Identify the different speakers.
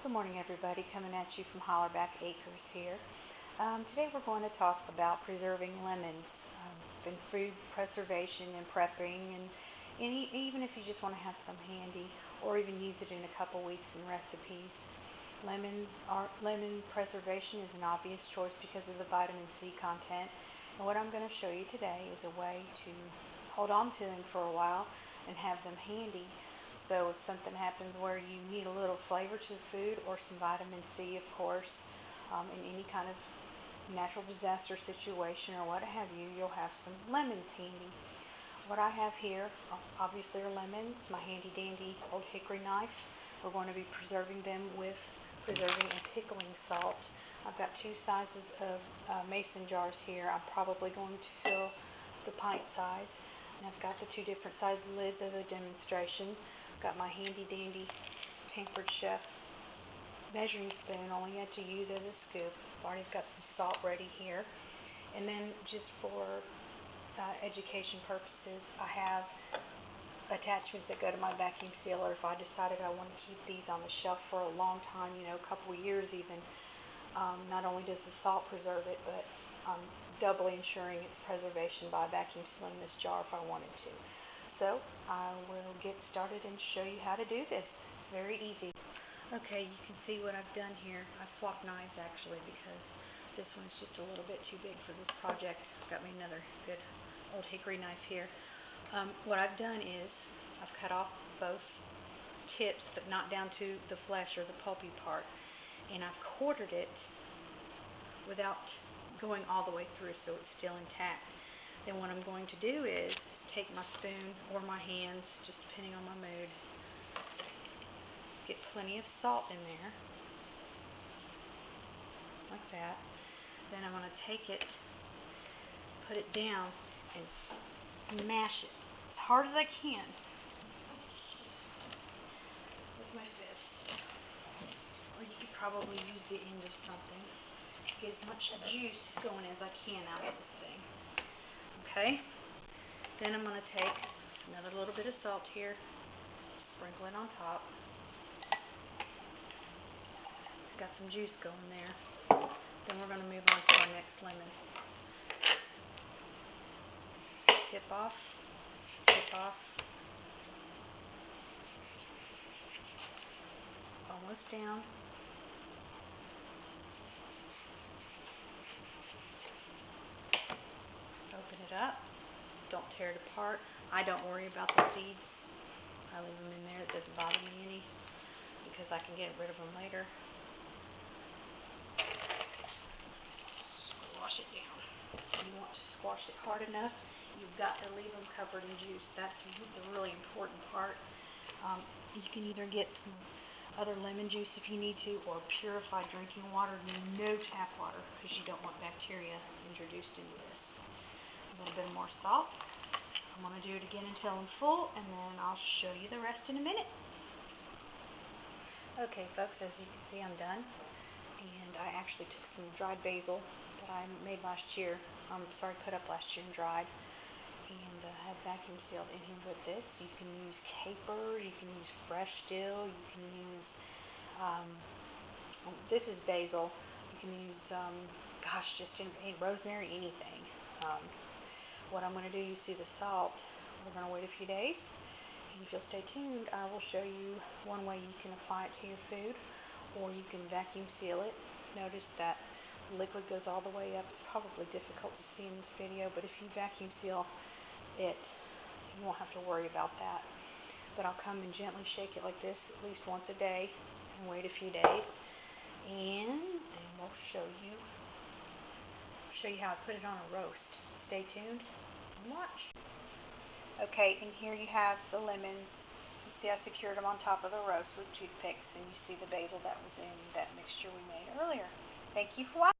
Speaker 1: Good morning, everybody. Coming at you from Hollerback Acres here. Today we're going to talk about preserving lemons in food preservation and prepping, and even if you just want to have some handy or even use it in a couple weeks in recipes. Lemon preservation is an obvious choice because of the vitamin C content. And what I'm going to show you today is a way to hold on to them for a while and have them handy. So if something happens where you need a little flavor to the food, or some vitamin C, of course, in any kind of natural disaster situation or what have you, you'll have some lemons handy. What I have here, obviously, are lemons, my handy dandy old hickory knife. We're going to be preserving them with preserving and pickling salt. I've got two sizes of mason jars here. I'm probably going to fill the pint size. And I've got the two different size lids of the demonstration. Got my handy dandy Pampered Chef measuring spoon, only had to use as a scoop. I've already got some salt ready here. And then just for education purposes, I have attachments that go to my vacuum sealer. If I decided I want to keep these on the shelf for a long time, a couple of years even, not only does the salt preserve it, but I'm doubly ensuring its preservation by vacuum sealing this jar if I wanted to. So I will get started and show you how to do this. It's very easy. Okay, you can see what I've done here. I swapped knives actually because this one's just a little bit too big for this project. I've got me another good old hickory knife here. What I've done is I've cut off both tips, but not down to the flesh or the pulpy part, and I've quartered it without going all the way through, so it's still intact. Then what I'm going to do is take my spoon or my hands, just depending on my mood, get plenty of salt in there, like that. Then I'm going to take it, put it down, and smash it as hard as I can with my fist. Or you could probably use the end of something. Get as much juice going as I can out of this thing. Okay, then I'm going to take another little bit of salt here, sprinkle it on top. It's got some juice going there. Then we're going to move on to our next lemon. Tip off, almost down. Open it up. Don't tear it apart. I don't worry about the seeds. I leave them in there. It doesn't bother me any because I can get rid of them later. Squash it down. You want to squash it hard enough, you've got to leave them covered in juice. That's the really important part. You can either get some other lemon juice if you need to, or purified drinking water. No tap water, because you don't want bacteria introduced into this. A little bit more salt. I'm going to do it again until I'm full, and then I'll show you the rest in a minute. Okay, folks, as you can see, I'm done. And I actually took some dried basil that I made last year. Put up last year and dried. And had vacuum sealed in here with this. You can use caper, you can use fresh dill, you can use, this is basil. You can use, just rosemary, anything. What I'm going to do, you see the salt, we're going to wait a few days, and if you'll stay tuned, I will show you one way you can apply it to your food, or you can vacuum seal it. Notice that the liquid goes all the way up. It's probably difficult to see in this video, but if you vacuum seal it, you won't have to worry about that. But I'll come and gently shake it like this at least once a day, and wait a few days, and then we'll show you how I put it on a roast. Stay tuned and watch. Okay, and here you have the lemons. You see I secured them on top of the roast with toothpicks, and you see the basil that was in that mixture we made earlier. Thank you for watching.